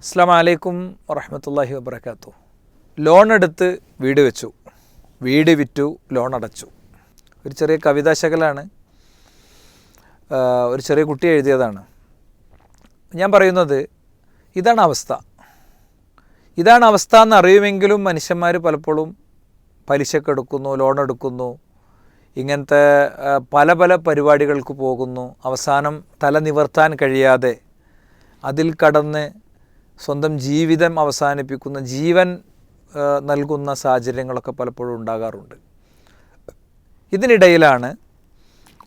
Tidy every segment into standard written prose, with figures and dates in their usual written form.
അസ്സലാമു അലൈക്കും വറഹ്മത്തുള്ളാഹി വബറകാതുഹു. ലോൺ എടുത്ത് വീട് വെച്ചു, വീട് വിറ്റു, ലോൺ അടച്ചു. ഒരു ചെറിയ കവിതാശകലാണ്, ഒരു ചെറിയ കുട്ടി എഴുതിയതാണ്. ഞാൻ പറയുന്നത് ഇതാണ് അവസ്ഥ എന്നറിയുമെങ്കിലും മനുഷ്യന്മാർ പലപ്പോഴും പലിശക്കെടുക്കുന്നു, ലോൺ എടുക്കുന്നു, ഇങ്ങനത്തെ പല പല പരിപാടികൾക്ക് പോകുന്നു. അവസാനം തല നിവർത്താൻ കഴിയാതെ അതിൽ കടന്ന് സ്വന്തം ജീവിതം അവസാനിപ്പിക്കുന്ന, ജീവൻ നൽകുന്ന സാഹചര്യങ്ങളൊക്കെ പലപ്പോഴും ഉണ്ടാകാറുണ്ട്. ഇതിനിടയിലാണ്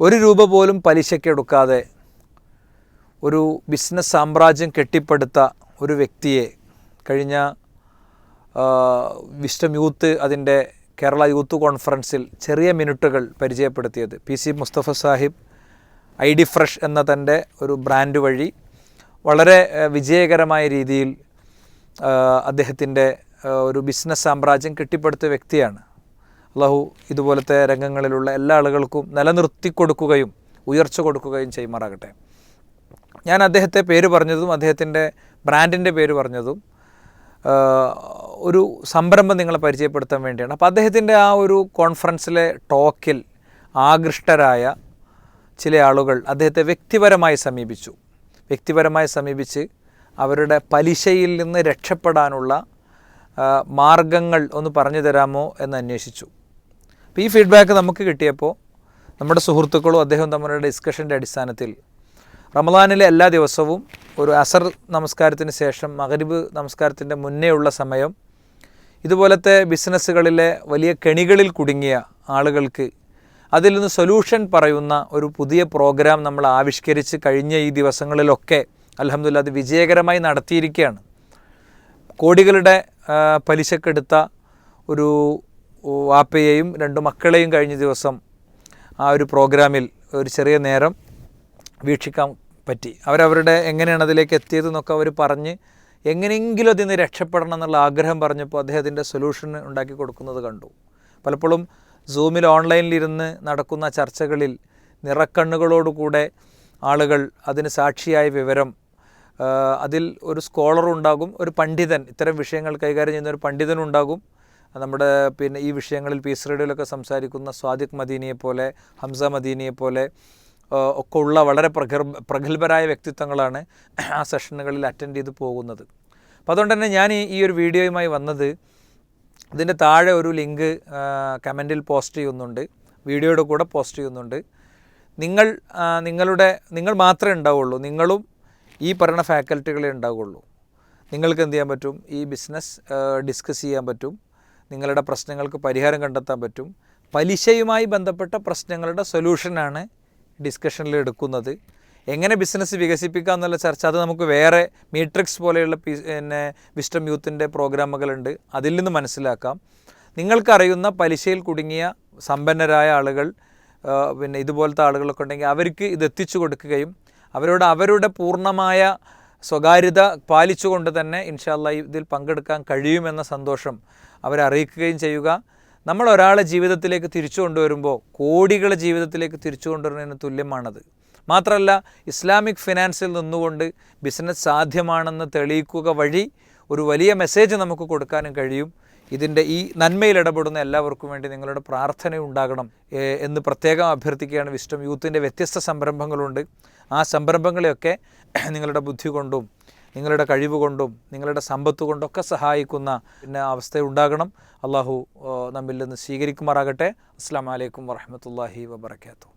ഒരു രൂപ പോലും പലിശക്കെടുക്കാതെ ഒരു ബിസിനസ് സാമ്രാജ്യം കെട്ടിപ്പടുത്ത ഒരു വ്യക്തിയെ കഴിഞ്ഞ വിസ്റ്റം യൂത്ത് അതിൻ്റെ കേരള യൂത്ത് കോൺഫറൻസിൽ ചെറിയ മിനിറ്റുകൾ പരിചയപ്പെടുത്തിയത്. PC Mustafa Sahib ID fresh എന്ന തൻ്റെ ഒരു ബ്രാൻഡ് വഴി വളരെ വിജയകരമായ രീതിയിൽ അദ്ദേഹത്തിൻ്റെ ഒരു ബിസിനസ് സാമ്രാജ്യം കെട്ടിപ്പടുത്ത വ്യക്തിയാണ്. അള്ളാഹു ഇതുപോലത്തെ രംഗങ്ങളിലുള്ള എല്ലാ ആളുകൾക്കും നിലനിർത്തി കൊടുക്കുകയും ഉയർച്ച കൊടുക്കുകയും ചെയ്യുമാറാകട്ടെ. ഞാൻ അദ്ദേഹത്തെ പേര് പറഞ്ഞതും അദ്ദേഹത്തിൻ്റെ ബ്രാൻഡിൻ്റെ പേര് പറഞ്ഞതും ഒരു സംരംഭം നിങ്ങളെ പരിചയപ്പെടുത്താൻ വേണ്ടിയാണ്. അപ്പോൾ അദ്ദേഹത്തിൻ്റെ ആ ഒരു കോൺഫറൻസിലെ ടോക്കിൽ ആകൃഷ്ടരായ ചില ആളുകൾ അദ്ദേഹത്തെ വ്യക്തിപരമായി സമീപിച്ച് അവരുടെ പലിശയിൽ നിന്ന് രക്ഷപ്പെടാനുള്ള മാർഗങ്ങൾ ഒന്ന് പറഞ്ഞു തരാമോ എന്ന് അന്വേഷിച്ചു. അപ്പോൾ ഈ ഫീഡ്ബാക്ക് നമുക്ക് കിട്ടിയപ്പോൾ നമ്മുടെ സുഹൃത്തുക്കളും അദ്ദേഹം തമ്മിലുള്ള ഡിസ്കഷൻ്റെ അടിസ്ഥാനത്തിൽ റമദാനിലെ എല്ലാ ദിവസവും ഒരു അസർ നമസ്കാരത്തിന് ശേഷം മഗ്രിബ് നമസ്കാരത്തിൻ്റെ മുന്നേ ഉള്ള സമയം ഇതുപോലത്തെ ബിസിനസ്സുകളിലെ വലിയ കെണികളിൽ കുടുങ്ങിയ ആളുകൾക്ക് അതിൽ നിന്ന് സൊല്യൂഷൻ പറയുന്ന ഒരു പുതിയ പ്രോഗ്രാം നമ്മൾ ആവിഷ്കരിച്ച് കഴിഞ്ഞ ഈ ദിവസങ്ങളിലൊക്കെ അൽഹംദുലില്ലാ അത് വിജയകരമായി നടത്തിയിരിക്കുകയാണ്. കോടികളുടെ പലിശക്കെടുത്ത ഒരു വാപ്പയെയും 2 മക്കളെയും കഴിഞ്ഞ ദിവസം ആ ഒരു പ്രോഗ്രാമിൽ ഒരു ചെറിയ നേരം വീക്ഷിക്കാൻ പറ്റി. അവരവരുടെ എങ്ങനെയാണ് അതിലേക്ക് എത്തിയതെന്നൊക്കെ അവർ പറഞ്ഞ് എങ്ങനെയെങ്കിലും അതിൽ നിന്ന് രക്ഷപ്പെടണം എന്നുള്ള ആഗ്രഹം പറഞ്ഞപ്പോൾ അദ്ദേഹത്തിൻ്റെ സൊല്യൂഷൻ ഉണ്ടാക്കി കൊടുക്കുന്നത് കണ്ടു. പലപ്പോഴും സൂമിൽ ഓൺലൈനിലിരുന്ന് നടക്കുന്ന ചർച്ചകളിൽ നിറക്കണ്ണുകളോടുകൂടെ ആളുകൾ അതിന് സാക്ഷിയായ വിവരം, അതിൽ ഒരു സ്കോളറും ഉണ്ടാകും, ഒരു പണ്ഡിതൻ, ഇത്തരം വിഷയങ്ങൾ കൈകാര്യം ചെയ്യുന്ന ഒരു പണ്ഡിതനുണ്ടാകും. നമ്മുടെ ഈ വിഷയങ്ങളിൽ പീസ് റേഡിയോയിലൊക്കെ സംസാരിക്കുന്ന സ്വാദിഖ് മദീനിയെപ്പോലെ, ഹംസ മദീനിയെപ്പോലെ ഒക്കെ ഉള്ള വളരെ പ്രഗത്ഭരായ വ്യക്തിത്വങ്ങളാണ് ആ സെഷനുകളിൽ അറ്റൻഡ് ചെയ്ത് പോകുന്നത്. അപ്പോൾ അതുകൊണ്ട് തന്നെ ഞാൻ ഈ ഒരു വീഡിയോയുമായി വന്നത്, ഇതിൻ്റെ താഴെ ഒരു ലിങ്ക് കമൻറ്റിൽ പോസ്റ്റ് ചെയ്യുന്നുണ്ട്, വീഡിയോയുടെ കൂടെ പോസ്റ്റ് ചെയ്യുന്നുണ്ട്. നിങ്ങൾ മാത്രമേ ഉണ്ടാവുള്ളൂ, നിങ്ങളും ഈ പറയുന്ന ഫാക്കൽറ്റികളെ ഉണ്ടാവുകയുള്ളൂ. നിങ്ങൾക്ക് എന്ത് ചെയ്യാൻ പറ്റും? ഈ ബിസിനസ് ഡിസ്കസ് ചെയ്യാൻ പറ്റും, നിങ്ങളുടെ പ്രശ്നങ്ങൾക്ക് പരിഹാരം കണ്ടെത്താൻ പറ്റും. പലിശയുമായി ബന്ധപ്പെട്ട പ്രശ്നങ്ങളുടെ സൊല്യൂഷനാണ് ഡിസ്കഷനിൽ എടുക്കുന്നത്. എങ്ങനെ ബിസിനസ് വികസിപ്പിക്കുക എന്നുള്ള ചർച്ച അത് നമുക്ക് വേറെ മീട്രിക്സ് പോലെയുള്ള വിസ്റ്റം യൂത്തിൻ്റെ പ്രോഗ്രാമുകളുണ്ട്, അതിൽ നിന്ന് മനസ്സിലാക്കാം. നിങ്ങൾക്കറിയുന്ന പലിശയിൽ കുടുങ്ങിയ സമ്പന്നരായ ആളുകൾ, ഇതുപോലത്തെ ആളുകളൊക്കെ ഉണ്ടെങ്കിൽ അവർക്ക് ഇത് എത്തിച്ചു കൊടുക്കുകയും അവരുടെ പൂർണ്ണമായ സ്വകാര്യത പാലിച്ചുകൊണ്ട് തന്നെ ഇൻഷാ അല്ലാഹ് ഇതിൽ പങ്കെടുക്കാൻ കഴിയുമെന്ന സന്തോഷം അവരെ അറിയിക്കുകയും ചെയ്യുക. നമ്മൾ ഒരാളെ ജീവിതത്തിലേക്ക് തിരിച്ചു കൊണ്ടുവരുമ്പോൾ കോടികളെ ജീവിതത്തിലേക്ക് തിരിച്ചു കൊണ്ടുവരുന്നതിന് തുല്യമാണത്. മാത്രമല്ല, ഇസ്ലാമിക് ഫിനാൻസിൽ നിന്നുകൊണ്ട് ബിസിനസ് സാധ്യമാണെന്ന് തെളിയിക്കുക വഴി ഒരു വലിയ മെസ്സേജ് നമുക്ക് കൊടുക്കാനും കഴിയും. ഇതിൻ്റെ ഈ നന്മയിൽ ഇടപെടുന്ന എല്ലാവർക്കും വേണ്ടി നിങ്ങളുടെ പ്രാർത്ഥന ഉണ്ടാകണം എന്ന് പ്രത്യേകം അഭ്യർത്ഥിക്കുകയാണ്. വിസ്റ്റം യൂത്തിൻ്റെ വ്യത്യസ്ത സംരംഭങ്ങളുണ്ട്. ആ സംരംഭങ്ങളെയൊക്കെ നിങ്ങളുടെ ബുദ്ധി കൊണ്ടും നിങ്ങളുടെ കഴിവ് കൊണ്ടും നിങ്ങളുടെ സമ്പത്ത് കൊണ്ടൊക്കെ സഹായിക്കുന്ന അവസ്ഥയുണ്ടാകണം. അള്ളാഹു നമ്മിൽ നിന്ന് സ്വീകരിക്കുമാറാകട്ടെ. അസ്സലാമു അലൈക്കും വറഹ്മത്തുള്ളാഹി വബറകാതുഹു.